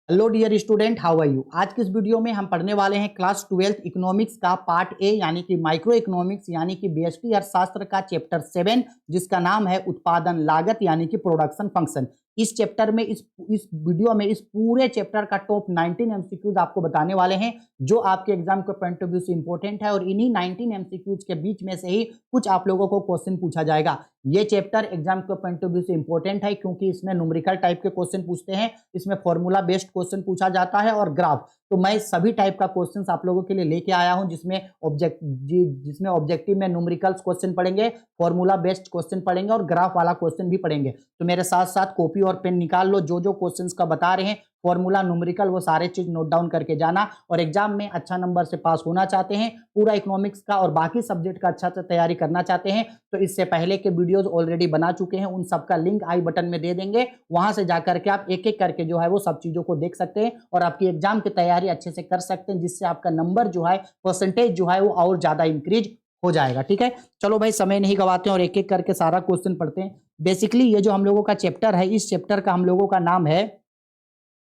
Hello dear student, how are you. आज की इस वीडियो में हम पढ़ने वाले हैं क्लास 12 इकोनॉमिक्स का पार्ट ए यानी कि माइक्रो इकोनॉमिक्स यानी कि बीएसटी अर्थशास्त्र का चैप्टर 7 जिसका नाम है उत्पादन लागत यानी कि प्रोडक्शन फंक्शन। इस चैप्टर में इस वीडियो में इस पूरे चैप्टर का टॉप 19 एमसीक्यूज आपको बताने वाले हैं जो आपके एग्जाम के पॉइंट ऑफ व्यू से इंपॉर्टेंट है और इन्हीं 19 एमसीक्यूज के बीच में से ही कुछ आप लोगों को क्वेश्चन पूछा जाएगा। ये चैप्टर एग्जाम के पॉइंट ऑफ व्यू से इंपॉर्टेंट है क्योंकि इसमें न्यूमेरिकल टाइप के क्वेश्चन पूछते हैं, इसमें फॉर्मूला बेस्ड क्वेश्चन पूछा जाता है और ग्राफ। तो मैं सभी टाइप का क्वेश्चंस आप लोगों के लिए लेके आया हूं जिसमें ऑब्जेक्टिव में न्यूमेरिकल्स क्वेश्चन पढ़ेंगे, फॉर्मूला बेस्ड क्वेश्चन पढ़ेंगे और ग्राफ वाला क्वेश्चन भी पढ़ेंगे। तो मेरे साथ साथ कॉपी और पेन निकाल लो, जो जो क्वेश्चंस का बता रहे हैं फॉर्मूला न्यूमेरिकल वो सारे चीज नोट डाउन करके जाना। और एग्जाम में अच्छा नंबर से पास होना चाहते हैं, पूरा इकोनॉमिक्स का और बाकी सब्जेक्ट का अच्छा से तैयारी करना चाहते हैं तो इससे पहले के वीडियोस ऑलरेडी बना चुके हैं, उन सबका लिंक आई बटन में दे देंगे। वहां से जाकर के आप एक एक करके जो है वो सब चीजों को देख सकते हैं और आपकी एग्जाम की तैयारी अच्छे से कर सकते हैं, जिससे आपका नंबर जो है परसेंटेज जो है वो और ज्यादा इंक्रीज हो जाएगा। ठीक है, चलो भाई समय नहीं गवाते हैं और एक एक करके सारा क्वेश्चन पढ़ते हैं। बेसिकली ये जो हम लोगों का चैप्टर है, इस चैप्टर का हम लोगों का नाम है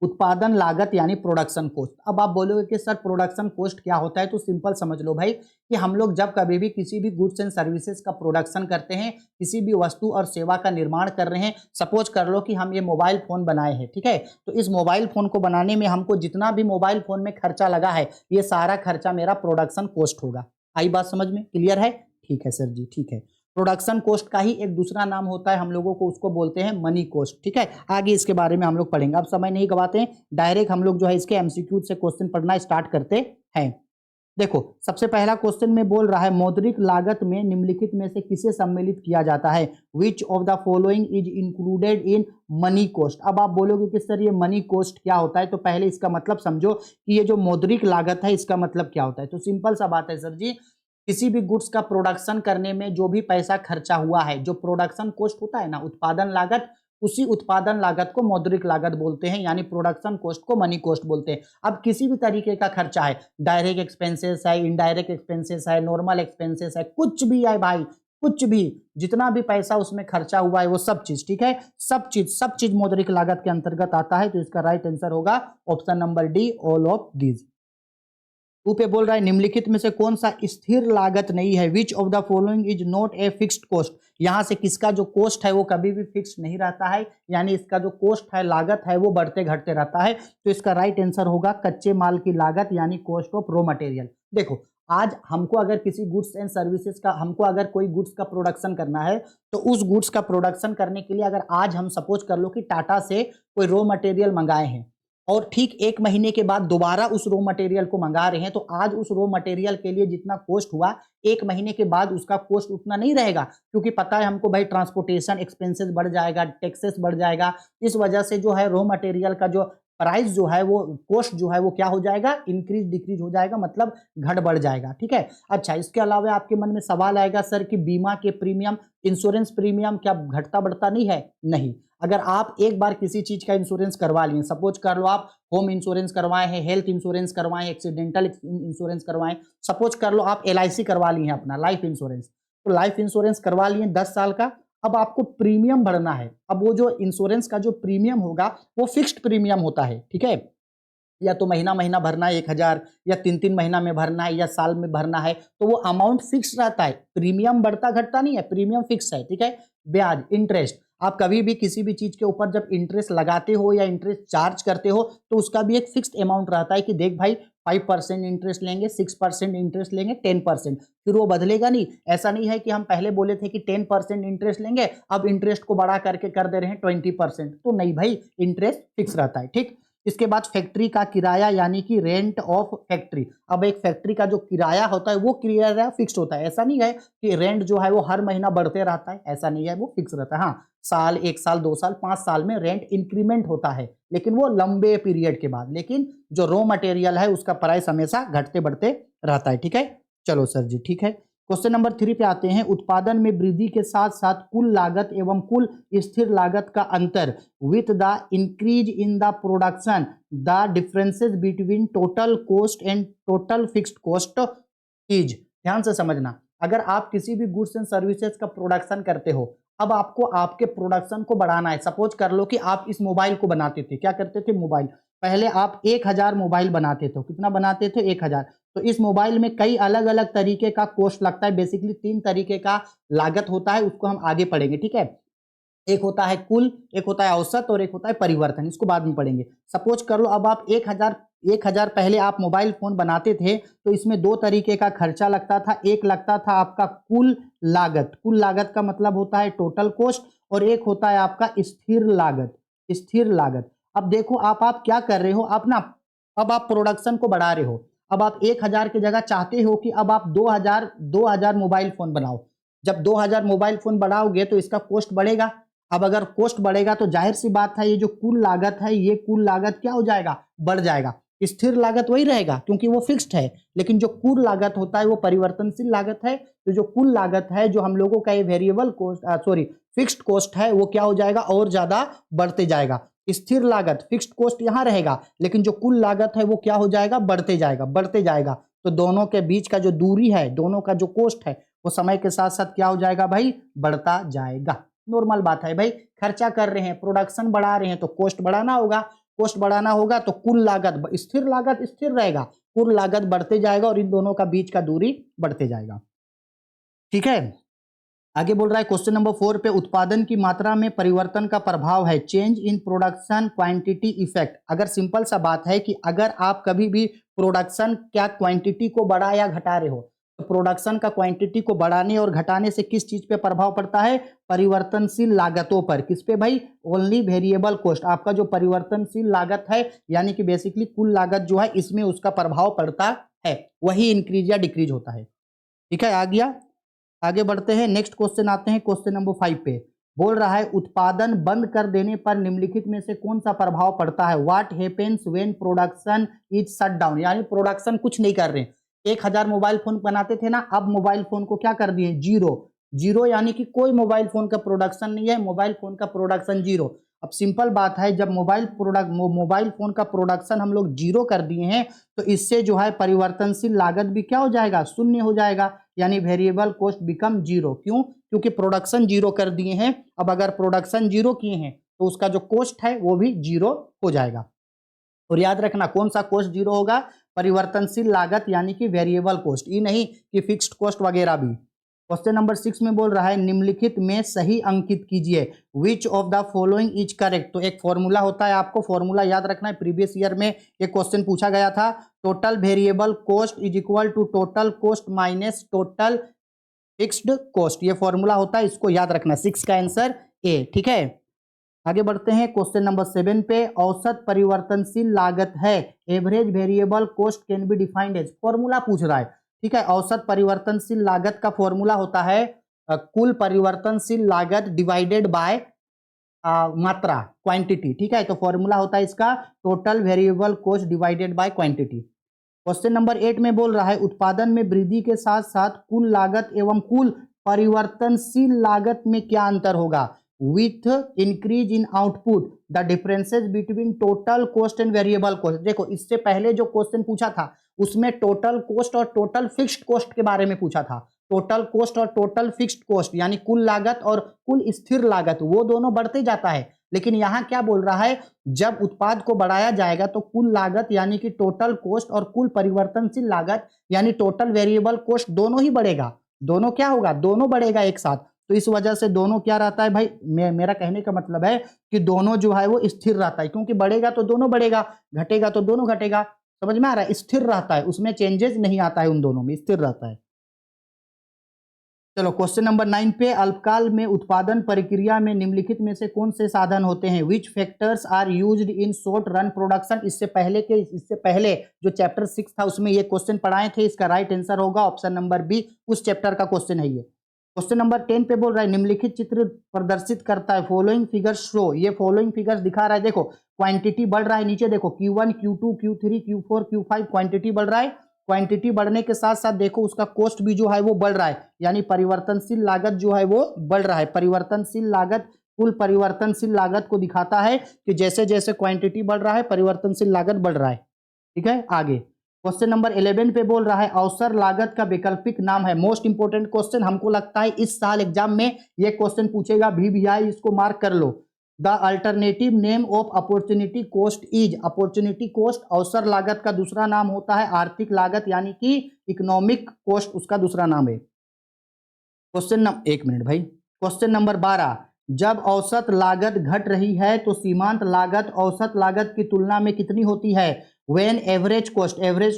उत्पादन लागत यानी प्रोडक्शन कॉस्ट। अब आप बोलोगे कि सर प्रोडक्शन कॉस्ट क्या होता है, तो सिंपल समझ लो भाई कि हम लोग जब कभी भी किसी भी गुड्स एंड सर्विसेज का प्रोडक्शन करते हैं, किसी भी वस्तु और सेवा का निर्माण कर रहे हैं, सपोज कर लो कि हम ये मोबाइल फोन बनाए हैं, ठीक है, तो इस मोबाइल फोन को बनाने में हमको जितना भी मोबाइल फोन में खर्चा लगा है ये सारा खर्चा मेरा प्रोडक्शन कॉस्ट होगा। आई बात समझ में, क्लियर है? ठीक है सर जी, ठीक है। प्रोडक्शन कॉस्ट का ही एक दूसरा नाम होता है, हम लोगों को उसको बोलते हैं मनी कॉस्ट। ठीक है, आगे इसके बारे में हम लोग पढ़ेंगे, अब समय नहीं गवाते हैं, डायरेक्ट हम लोग जो है इसके एमसीक्यू से क्वेश्चन पढ़ना स्टार्ट करते हैं। देखो सबसे पहला क्वेश्चन में बोल रहा है मौद्रिक लागत में निम्नलिखित में से किसे सम्मिलित किया जाता है, which of the following is included in money cost. अब आप बोलोगे कि सर ये मनी कॉस्ट क्या होता है, तो पहले इसका मतलब समझो कि ये जो मौद्रिक लागत है इसका मतलब क्या होता है। तो सिंपल सा बात है सर जी, किसी भी गुड्स का प्रोडक्शन करने में जो भी पैसा खर्चा हुआ है, जो प्रोडक्शन कॉस्ट होता है ना, उत्पादन लागत, उसी उत्पादन लागत को मौद्रिक लागत बोलते हैं, यानी प्रोडक्शन कॉस्ट को मनी कॉस्ट बोलते हैं। अब किसी भी तरीके का खर्चा है, डायरेक्ट एक्सपेंसेस है, इनडायरेक्ट एक्सपेंसेस है, नॉर्मल एक्सपेंसेस है, कुछ भी है भाई, कुछ भी, जितना भी पैसा उसमें खर्चा हुआ है वो सब चीज, ठीक है, सब चीज मौद्रिक लागत के अंतर्गत आता है। तो इसका राइट आंसर होगा option number D, all of these. टू पे बोल रहा है निम्नलिखित में से कौन सा स्थिर लागत नहीं है, which of the following is not a fixed cost. यहां से किसका जो कॉस्ट है वो कभी भी फिक्स नहीं रहता है, यानी इसका जो कॉस्ट है, लागत है, वो बढ़ते घटते रहता है। तो इसका राइट आंसर होगा कच्चे माल की लागत यानी कॉस्ट ऑफ रॉ मटेरियल। देखो आज हमको अगर किसी गुड्स एंड सर्विसेज का, हमको अगर कोई गुड्स का प्रोडक्शन करना है तो उस गुड्स का प्रोडक्शन करने के लिए अगर आज हम सपोज कर लो कि टाटा से कोई रॉ मटेरियल मंगाए हैं और ठीक एक महीने के बाद दोबारा उस रॉ मटेरियल को मंगा रहे हैं, तो आज उस रॉ मटेरियल के लिए जितना कॉस्ट हुआ, एक महीने के बाद उसका कॉस्ट उतना नहीं रहेगा, क्योंकि पता है हमको भाई ट्रांसपोर्टेशन एक्सपेंसेस बढ़ जाएगा, टैक्सेस बढ़ जाएगा। इस वजह से जो है रॉ मटेरियल का जो प्राइस जो है वो, कॉस्ट जो है वो क्या हो जाएगा, इंक्रीज डिक्रीज हो जाएगा, मतलब घट बढ़ जाएगा। ठीक है, अच्छा इसके अलावा आपके मन में सवाल आएगा सर कि बीमा के प्रीमियम, इंश्योरेंस प्रीमियम क्या घटता बढ़ता नहीं है? नहीं। अगर आप एक बार किसी चीज का इंश्योरेंस करवा लिए, सपोज कर लो आप होम इंश्योरेंस करवाए हैं, हेल्थ इंश्योरेंस करवाए हैं, एक्सीडेंटल इंश्योरेंस करवाए, सपोज कर लो आप एलआईसी करवा लिए हैं, अपना लाइफ इंश्योरेंस, तो लाइफ इंश्योरेंस करवा लिए 10 साल का, अब आपको प्रीमियम भरना है। अब वो जो इंश्योरेंस का जो प्रीमियम होगा वो फिक्स्ड प्रीमियम होता है, ठीक है, या तो महीना महीना भरना है 1000, या 3 महीना में भरना है, या साल में भरना है, तो वो अमाउंट फिक्स रहता है, प्रीमियम बढ़ता घटता नहीं है, प्रीमियम फिक्स है। ठीक है, ब्याज, इंटरेस्ट, आप कभी भी किसी भी चीज के ऊपर जब इंटरेस्ट लगाते हो या इंटरेस्ट चार्ज करते हो तो उसका भी एक फिक्स्ड अमाउंट रहता है कि देख भाई 5% इंटरेस्ट लेंगे, 6% इंटरेस्ट लेंगे, 10%, फिर वो बदलेगा नहीं। ऐसा नहीं है कि हम पहले बोले थे कि 10% इंटरेस्ट लेंगे, अब इंटरेस्ट को बढ़ा करके कर दे रहे हैं 20%, तो नहीं भाई, इंटरेस्ट फिक्स रहता है। ठीक, इसके बाद फैक्ट्री का किराया यानी कि रेंट ऑफ फैक्ट्री। अब एक फैक्ट्री का जो किराया होता है वो किराया फिक्स्ड होता है, ऐसा नहीं है कि रेंट जो है वो हर महीना बढ़ते रहता है, ऐसा नहीं है, वो फिक्स रहता है। हाँ, साल, 1 साल, 2 साल, 5 साल में रेंट इंक्रीमेंट होता है, लेकिन वो लंबे पीरियड के बाद। लेकिन जो रॉ मटेरियल है उसका प्राइस हमेशा घटते बढ़ते रहता है। ठीक है, चलो सर जी, ठीक है। क्वेश्चन नंबर 3 पे आते हैं, उत्पादन में वृद्धि के साथ साथ कुल लागत एवं कुल स्थिर लागत का अंतर, with the increase in the production the differences between total cost and total fixed cost is. ध्यान से समझना, अगर आप किसी भी गुड्स एंड सर्विसेज का प्रोडक्शन करते हो, अब आपको आपके प्रोडक्शन को बढ़ाना है। सपोज कर लो कि आप इस मोबाइल को बनाते थे, क्या करते थे, मोबाइल, पहले आप 1000 मोबाइल बनाते थे, कितना बनाते थे 1000। तो इस मोबाइल में कई अलग अलग तरीके का कॉस्ट लगता है, बेसिकली 3 तरीके का लागत होता है, उसको हम आगे पढ़ेंगे, ठीक है। एक होता है कुल, एक होता है औसत और एक होता है परिवर्तन, इसको बाद में पढ़ेंगे। सपोज कर लो अब आप 1000 पहले आप मोबाइल फोन बनाते थे, तो इसमें 2 तरीके का खर्चा लगता था। एक लगता था आपका कुल लागत, कुल लागत का मतलब होता है टोटल कॉस्ट, और एक होता है आपका स्थिर लागत, स्थिर लागत। अब देखो आप क्या कर रहे हो, आप ना, अब आप प्रोडक्शन को बढ़ा रहे हो। अब आप 1000 की जगह चाहते हो कि अब आप 2000 मोबाइल फोन बनाओ। जब 2000 मोबाइल फोन बढ़ाओगे तो इसका कॉस्ट बढ़ेगा। अब अगर कॉस्ट बढ़ेगा तो जाहिर सी बात है, ये जो कुल लागत है, ये कुल लागत क्या हो जाएगा, बढ़ जाएगा। स्थिर लागत वही रहेगा क्योंकि वो फिक्स्ड है, लेकिन जो कुल लागत होता है वो परिवर्तनशील लागत है। तो जो कुल लागत है, जो हम लोगों का ये variable cost, sorry fixed cost है, वो क्या हो जाएगा, और ज्यादा बढ़ते जाएगा। स्थिर लागत, फिक्स्ड कॉस्ट यहां रहेगा, लेकिन जो कुल लागत है वो क्या हो जाएगा, बढ़ते जाएगा, बढ़ते जाएगा। तो दोनों के बीच का जो दूरी है, दोनों का जो कॉस्ट है, वो समय के साथ साथ क्या हो जाएगा भाई, बढ़ता जाएगा। नॉर्मल बात है भाई, खर्चा कर रहे हैं, प्रोडक्शन बढ़ा रहे हैं, तो कॉस्ट बढ़ाना होगा। कॉस्ट बढ़ाना होगा तो कुल लागत, स्थिर लागत स्थिर रहेगा, कुल लागत बढ़ते जाएगा और इन दोनों का बीच का दूरी बढ़ते जाएगा, ठीक है। आगे बोल रहा है क्वेश्चन नंबर 4 पे, उत्पादन की मात्रा में परिवर्तन का प्रभाव है, change in production quantity effect. अगर सिंपल सा बात है कि अगर आप कभी भी प्रोडक्शन क्या क्वांटिटी को बढ़ा या घटा रहे हो, तो प्रोडक्शन का क्वांटिटी को बढ़ाने और घटाने से किस चीज पे प्रभाव पड़ता है, परिवर्तनशील लागतों पर। किस पे भाई, ओनली वेरिएबल कॉस्ट। आपका जो परिवर्तनशील लागत है, यानी कि बेसिकली कुल लागत जो है, इसमें उसका प्रभाव पड़ता है, वही इंक्रीज या डिक्रीज होता है, ठीक है। आ गया, आगे बढ़ते हैं, नेक्स्ट क्वेश्चन आते हैं क्वेश्चन नंबर 5 पे। बोल रहा है उत्पादन बंद कर देने पर निम्नलिखित में से कौन सा प्रभाव पड़ता है, what happens when production is shut down. यानी प्रोडक्शन कुछ नहीं कर रहे हैं, 1000 मोबाइल फोन बनाते थे ना, अब मोबाइल फोन को क्या कर दिए, जीरो। जीरो यानी कि कोई मोबाइल फोन का प्रोडक्शन नहीं है, मोबाइल फोन का प्रोडक्शन जीरो। अब सिंपल बात है, जब मोबाइल फोन का प्रोडक्शन हम लोग जीरो कर दिए हैं, तो इससे जो है परिवर्तनशील लागत भी क्या हो जाएगा, शून्य हो जाएगा, यानी वेरिएबल कॉस्ट बिकम जीरो। क्यों, क्योंकि प्रोडक्शन जीरो कर दिए हैं। अब अगर प्रोडक्शन जीरो किए हैं तो उसका जो कॉस्ट है वो भी जीरो हो जाएगा। और याद रखना कौन सा कॉस्ट जीरो होगा, परिवर्तनशील लागत यानी कि वेरिएबल कॉस्ट, ये नहीं कि फिक्स्ड कॉस्ट वगैरह भी। क्वेश्चन नंबर 6 में बोल रहा है निम्नलिखित में सही अंकित कीजिए, which of the following is correct. तो एक फॉर्मूला होता है, आपको फॉर्मूला याद रखना है, प्रीवियस ईयर में एक क्वेश्चन पूछा गया था, total variable cost is equal to total cost minus total fixed cost. ये फॉर्मूला होता है, इसको याद रखना, 6 का आंसर ए, ठीक है। आगे बढ़ते हैं क्वेश्चन नंबर 7 पे, औसत परिवर्तनशील लागत है, average variable cost can be defined as. Formula पूछ रहा है, ठीक है। औसत परिवर्तनशील लागत का फॉर्मूला होता है कुल परिवर्तनशील लागत डिवाइडेड बाय मात्रा, क्वांटिटी, ठीक है। तो फॉर्मूला होता है इसका total variable cost divided by quantity. Question number 8 में बोल रहा है उत्पादन में वृद्धि के साथ साथ कुल लागत एवं कुल परिवर्तनशील लागत में क्या अंतर होगा, with increase in output the differences between total cost and variable cost. देखो इससे पहले जो क्वेश्चन पूछा था उसमें टोटल कॉस्ट और टोटल फिक्स्ड कॉस्ट के बारे में पूछा था। टोटल कॉस्ट और टोटल फिक्स्ड कॉस्ट यानी कुल लागत और कुल स्थिर लागत, वो दोनों बढ़ते जाता है। लेकिन यहां क्या बोल रहा है, जब उत्पाद को बढ़ाया जाएगा तो कुल लागत यानी कि टोटल कॉस्ट और कुल परिवर्तनशील लागत यानी टोटल वेरिएबल कॉस्ट दोनों ही बढ़ेगा। दोनों क्या होगा, दोनों बढ़ेगा एक साथ। तो इस वजह से दोनों क्या रहता है भाई, मेरा कहने का मतलब है कि दोनों जो है वो स्थिर रहता है, क्योंकि बढ़ेगा तो दोनों बढ़ेगा, घटेगा तो दोनों घटेगा। समझ में आ रहा है, स्थिर रहता है, उसमें चेंजेस नहीं आता है, उन दोनों में स्थिर रहता है। चलो क्वेश्चन नंबर 9 पे, अल्पकाल में उत्पादन प्रक्रिया में निम्नलिखित में से कौन से साधन होते हैं, which factors are used in short run production. इससे पहले जो चैप्टर 6 था उसमें ये क्वेश्चन पढ़ाए थे, इसका राइट आंसर होगा ऑप्शन नंबर बी, उस चैप्टर का क्वेश्चन है ये। क्वेश्चन नंबर 10 पे बोल रहा है निम्नलिखित चित्र प्रदर्शित करता है, फॉलोइंग फिगर्स शो। ये फॉलोइंग फिगर्स दिखा रहा है, देखो क्वांटिटी बढ़ रहा है, नीचे देखो Q1 Q2 Q3 Q4 Q5 quantity बढ़ रहा है। क्वांटिटी बढ़ने के साथ साथ देखो उसका कॉस्ट भी जो है वो बढ़ रहा है, यानी परिवर्तनशील लागत जो है वो बढ़ रहा है। परिवर्तनशील लागत कुल परिवर्तनशील लागत को दिखाता है कि जैसे जैसे क्वांटिटी बढ़ रहा है परिवर्तनशील लागत बढ़ रहा है, ठीक है। आगे क्वेश्चन नंबर 11 पे बोल रहा है अवसर लागत का वैकल्पिक नाम है। मोस्ट इंपोर्टेंट क्वेश्चन, हमको लगता है इस साल एग्जाम में ये क्वेश्चन पूछेगा भी, इसको मार्क कर लो। The alternative name of opportunity cost is, opportunity cost अवसर लागत का दूसरा नाम होता है आर्थिक लागत यानी कि इकोनॉमिक कॉस्ट उसका दूसरा नाम है। क्वेश्चन नंबर, एक मिनट भाई, क्वेश्चन नंबर 12, जब औसत लागत घट रही है तो सीमांत लागत औसत लागत की तुलना में कितनी होती है? व्हेन एवरेज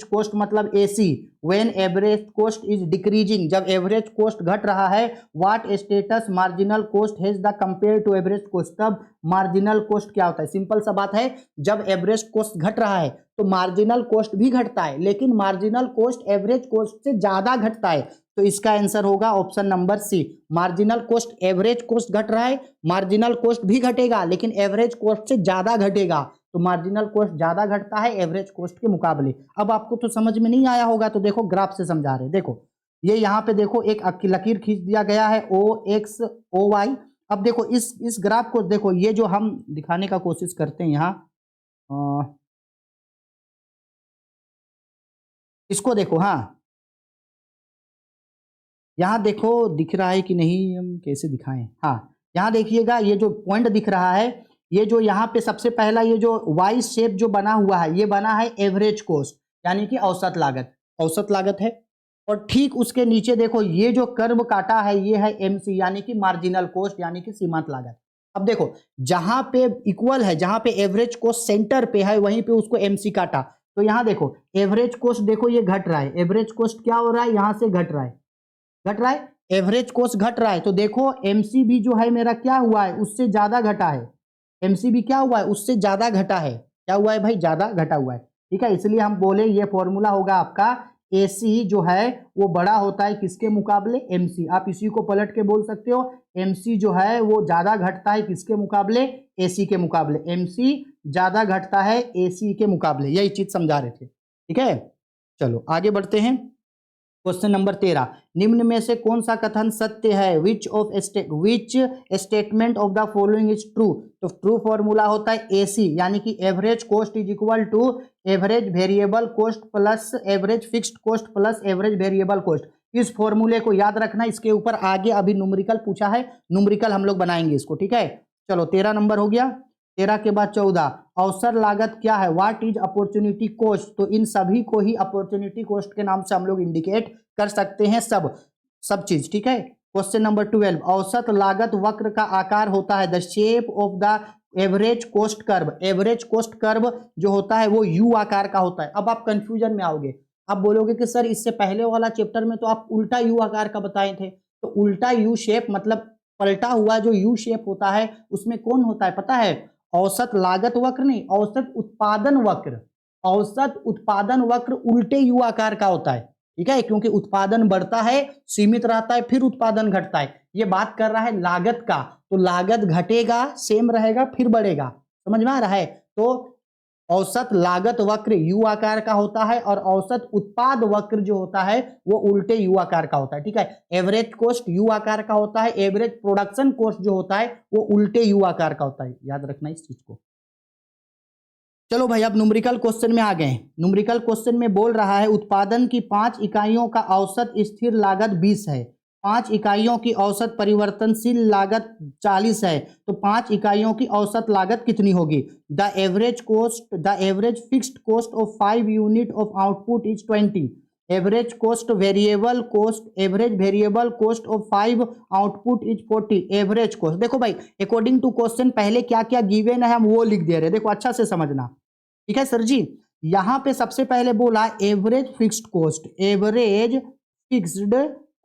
कॉस्ट मतलब AC, when average cost is decreasing, जब एवरेज कॉस्ट घट रहा है, what status marginal cost has the compare to average cost, तब मार्जिनल कॉस्ट क्या होता है? सिंपल सा बात है, जब एवरेज कॉस्ट घट रहा है तो मार्जिनल कॉस्ट भी घटता है, लेकिन मार्जिनल कॉस्ट एवरेज कॉस्ट से ज्यादा घटता है, तो इसका आंसर होगा option number C, marginal cost, average cost घट रहा है, मार्जिनल कॉस्ट भी घटेगा लेकिन एवरेज कॉस्ट से ज्यादा घटेगा, तो मार्जिनल कॉस्ट ज्यादा घटता है एवरेज कॉस्ट के मुकाबले। अब आपको तो समझ में नहीं आया होगा तो देखो ग्राफ से समझा रहे, देखो ये यहाँ पे देखो एक लकीर खींच दिया गया है ओ एक्स ओ वाई। अब देखो इस ग्राफ को देखो, ये जो हम दिखाने का कोशिश करते हैं यहाँ, इसको देखो, हाँ यहाँ देखो दिख रहा है कि नहीं, हम कैसे दिखाएं, हाँ यहाँ देखिएगा ये जो पॉइंट दिख रहा है, ये जो यहाँ पे सबसे पहला ये जो वाई शेप जो बना हुआ है ये बना है एवरेज कॉस्ट यानी कि औसत लागत, औसत लागत है। और ठीक उसके नीचे देखो ये जो कर्व काटा है ये है एमसी यानी कि मार्जिनल कॉस्ट यानी कि सीमांत लागत। अब देखो जहां पे इक्वल है, जहां पे एवरेज कॉस्ट सेंटर पे है वहीं पे उसको एमसी काटा, तो यहाँ देखो एवरेज कॉस्ट देखो ये घट रहा है, एवरेज कॉस्ट क्या हो रहा है यहां से घट रहा है, घट रहा है, एवरेज कॉस्ट घट रहा है, तो देखो एमसीबी जो है मेरा क्या हुआ है उससे ज्यादा घटा है, एमसीबी क्या हुआ है उससे ज्यादा घटा है, क्या हुआ है भाई ज्यादा घटा हुआ है, ठीक है, इसलिए हम बोले ये फॉर्मूला होगा आपका एसी जो है वो बड़ा होता है किसके मुकाबले, एमसी, आप इसी को पलट के बोल सकते हो एमसी जो है वो ज्यादा घटता है किसके मुकाबले, एसी के मुकाबले, एमसी ज्यादा घटता है एसी के मुकाबले, यही चीज समझा रहे थे, ठीक है। चलो आगे बढ़ते हैं, क्वेश्चन नंबर 13, निम्न में से कौन सा कथन सत्य है, which statement of the following is true, तो ट्रू फॉर्मूला होता है एसी यानी कि average cost is equal to average variable cost plus average fixed cost plus average variable cost, इस फॉर्मूले को याद रखना, इसके ऊपर आगे अभी न्यूमेरिकल पूछा है, न्यूमेरिकल हम लोग बनाएंगे इसको, ठीक है। चलो 13 नंबर हो गया, 13 के बाद 14, अवसर लागत क्या है, व्हाट इज अपॉर्चुनिटी कॉस्ट, तो इन सभी को ही अपॉर्चुनिटी कॉस्ट के नाम से हम लोग इंडिकेट कर सकते हैं, सब चीज, ठीक है। क्वेश्चन नंबर 12, औसत लागत वक्र का आकार होता है, the shape of the average cost curve, average cost curve जो होता है वो यू आकार का होता है। अब आप कंफ्यूजन में आओगे, आप बोलोगे कि सर इससे पहले वाला चैप्टर में तो आप उल्टा यू आकार का बताए थे, तो उल्टा यू शेप मतलब पलटा हुआ जो यू शेप होता है उसमें कौन होता है पता है, औसत लागत वक्र नहीं, औसत उत्पादन वक्र, औसत उत्पादन वक्र उल्टे यू आकार का होता है, ठीक है, क्योंकि उत्पादन बढ़ता है सीमित रहता है फिर उत्पादन घटता है, ये बात कर रहा है लागत का, तो लागत घटेगा सेम रहेगा फिर बढ़ेगा, समझ में आ रहा है, तो औसत लागत वक्र यू आकार का होता है और औसत उत्पाद वक्र जो होता है वो उल्टे यू आकार का होता है, ठीक है, एवरेज कॉस्ट यू आकार का होता है, एवरेज प्रोडक्शन कॉस्ट जो होता है वो उल्टे यू आकार का होता है, याद रखना इस चीज को। चलो भाई अब न्यूमेरिकल क्वेश्चन में आ गए, न्यूमेरिकल क्वेश्चन में बोल रहा है उत्पादन की 5 इकाइयों का औसत स्थिर लागत 20 है, 5 इकाइयों की औसत परिवर्तनशील लागत 40 है, तो 5 इकाइयों की औसत लागत कितनी होगी, the average fixed cost of 5 unit of output is 20, average variable cost of 5 output is 40, average cost, देखो भाई अकॉर्डिंग टू क्वेश्चन पहले क्या क्या गिवन है हम वो लिख दे रहे हैं, देखो अच्छा से समझना, ठीक है सर जी। यहां पे सबसे पहले बोला average fixed cost, average fixed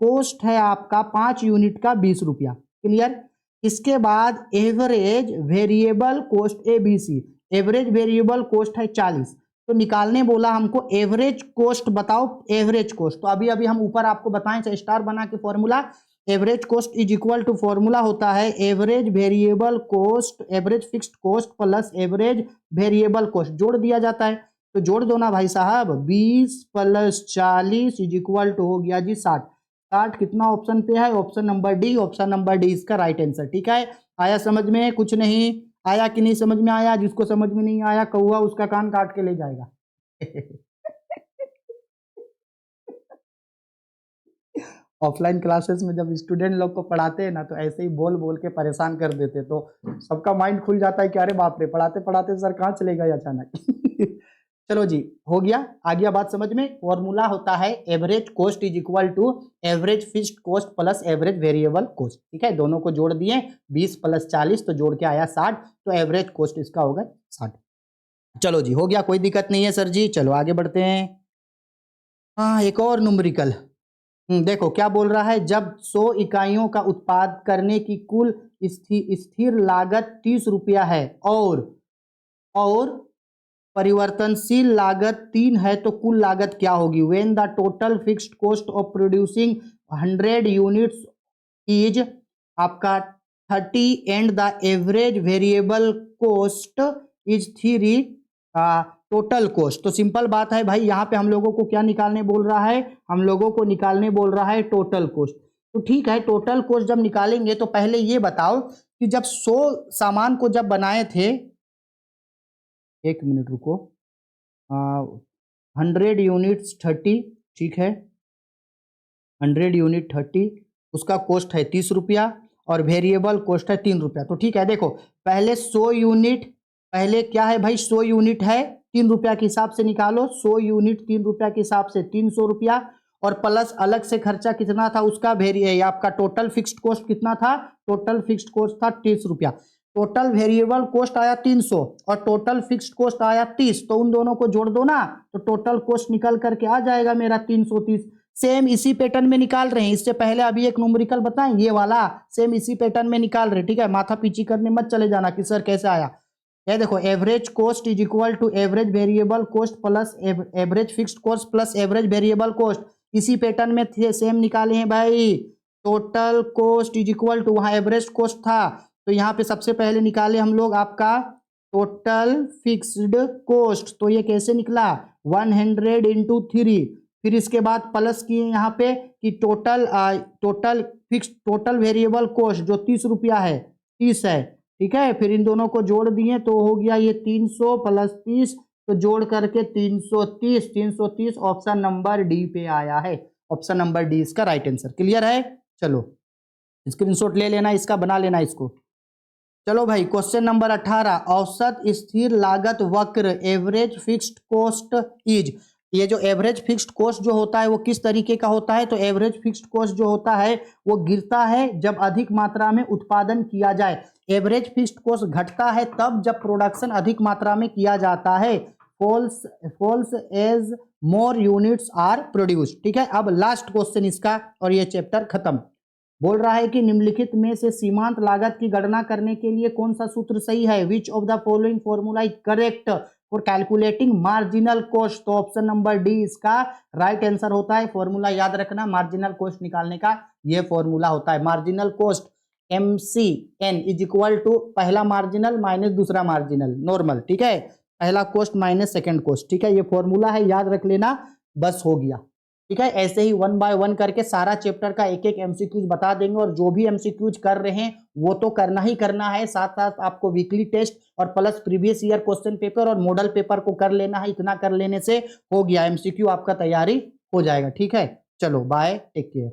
cost है आपका 5 यूनिट का 20 रुपया, क्लियर। इसके बाद average variable cost ABC, average variable cost है 40, तो निकालने बोला हमको एवरेज कॉस्ट बताओ, एवरेज कॉस्ट, तो अभी अभी हम ऊपर आपको बताएं स्टार बना के formula, average cost is equal to formula होता है average variable cost, average fixed cost plus average variable cost, जोड़ दिया जाता है, तो जोड़ दो ना भाई साहब, 20 प्लस 40 इज इक्वल टू हो गया जी 60, 60 कितना ऑप्शन पे है, option number D, option number D इसका राइट आंसर, ठीक है। आया समझ में, कुछ नहीं आया कि नहीं समझ में आया, जिसको समझ में नहीं आया कौआ उसका कान काट के ले जाएगा ऑफलाइन क्लासेस में जब स्टूडेंट लोग को पढ़ाते हैं ना तो ऐसे ही बोल बोल के परेशान कर देते, तो सबका माइंड खुल जाता है कि अरे बाप रे, पढ़ाते पढ़ाते सर कहाँ चले गए अचानक। चलो जी, हो गया, आ गया बात समझ में। फॉर्मूला होता है average cost is equal to average fixed cost plus average variable cost. ठीक है, दोनों को जोड़ दिए, 20 + 40 तो जोड़ के आया 60, तो एवरेज कॉस्ट इसका होगा 60। चलो जी, हो गया, कोई दिक्कत नहीं है सर जी। चलो आगे बढ़ते हैं। हाँ, एक और न्यूमेरिकल। देखो क्या बोल रहा है, जब 100 इकाइयों का उत्पाद करने की कुल स्थिर लागत 30 रुपया है और परिवर्तनशील लागत 3 है, तो कुल लागत क्या होगी? When the total fixed cost of producing 100 units is आपका 30 and the average variable cost is 3, total cost. तो सिंपल बात है भाई, यहाँ पे हम लोगों को क्या निकालने बोल रहा है? हम लोगों को निकालने बोल रहा है टोटल कॉस्ट। तो ठीक है, टोटल कॉस्ट जब निकालेंगे तो पहले ये बताओ कि जब 100 सामान को जब बनाए थे, 1 मिनट रुको, 100 यूनिट्स 30, ठीक है, 100 यूनिट 30, उसका कॉस्ट है 30 रुपया और वेरिएबल कॉस्ट है 3 रुपया। तो ठीक है, देखो पहले 100 यूनिट, पहले क्या है भाई, 100 यूनिट है 3 रुपया के हिसाब से निकालो, 100 यूनिट 3 रुपया के हिसाब से 300 रुपया, और प्लस अलग से खर्चा कितना था उसका, आपका टोटल फिक्स्ड कॉस्ट कितना था? टोटल फिक्स्ड कॉस्ट था 30 रुपया, टोटल वेरिएबल कॉस्ट आया 300 और टोटल फिक्स्ड कॉस्ट आया 30, तो उन दोनों को जोड़ दो ना, तो टोटल कॉस्ट निकल करके आ जाएगा मेरा 330। सेम इसी पैटर्न में निकाल रहे हैं, इससे पहले अभी एक न्यूमेरिकल बताएं, ये वाला सेम इसी पैटर्न में निकाल रहे हैं। ठीक है, माथा पीछी करने मत चले जाना कि सर कैसे आया। ये देखो, average cost is equal to average variable cost plus average fixed cost plus average variable cost, इसी पैटर्न में थे, सेम निकाले हैं भाई। Total cost is equal to, वहां एवरेज कॉस्ट था तो यहाँ पे सबसे पहले निकाले हम लोग आपका टोटल फिक्स्ड कॉस्ट, तो ये कैसे निकला? 100 इंटू 3, फिर इसके बाद प्लस किए यहाँ पे कि टोटल वेरिएबल कॉस्ट जो 30 रुपया है, 30 है, ठीक है, फिर इन दोनों को जोड़ दिए तो हो गया ये 300 + 30, तो जोड़ करके 330 ऑप्शन नंबर डी पे आया है। ऑप्शन नंबर डी इसका राइट आंसर। क्लियर है? चलो स्क्रीनशॉट ले लेना इसका, बना लेना इसको। चलो भाई, क्वेश्चन नंबर 18, औसत स्थिर लागत वक्र एवरेज फिक्स्ड कॉस्ट इज। ये जो एवरेज फिक्स्ड कॉस्ट जो होता है वो किस तरीके का होता है? तो एवरेज फिक्स्ड कॉस्ट जो होता है वो गिरता है जब अधिक मात्रा में उत्पादन किया जाए। एवरेज फिक्स्ड कॉस्ट घटता है तब जब प्रोडक्शन अधिक मात्रा में किया जाता है। Falls as more units are produced. ठीक है, अब लास्ट क्वेश्चन इसका और ये चैप्टर खत्म। बोल रहा है कि निम्नलिखित में से सीमांत लागत की गणना करने के लिए कौन सा सूत्र सही है? Which of the following formula is correct for calculating marginal cost? तो ऑप्शन नंबर डी इसका राइट आंसर होता है। फॉर्मूला याद रखना, मार्जिनल कॉस्ट निकालने का ये फॉर्मूला होता है। Marginal cost MCN is equal to पहला मार्जिनल माइनस दूसरा मार्जिनल नॉर्मल। ठीक है, पहला कॉस्ट माइनस सेकंड कॉस्ट। ठीक है, ये फॉर्मूला है, याद रख लेना, बस हो गया। ठीक है, ऐसे ही 1 बाय 1 करके सारा चैप्टर का एक एक MCQज बता देंगे, और जो भी MCQज कर रहे हैं वो तो करना ही करना है, साथ साथ आपको वीकली टेस्ट और plus previous year question paper और मॉडल पेपर को कर लेना है। इतना कर लेने से हो गया, MCQ आपका तैयारी हो जाएगा। ठीक है, चलो बाय, टेक केयर।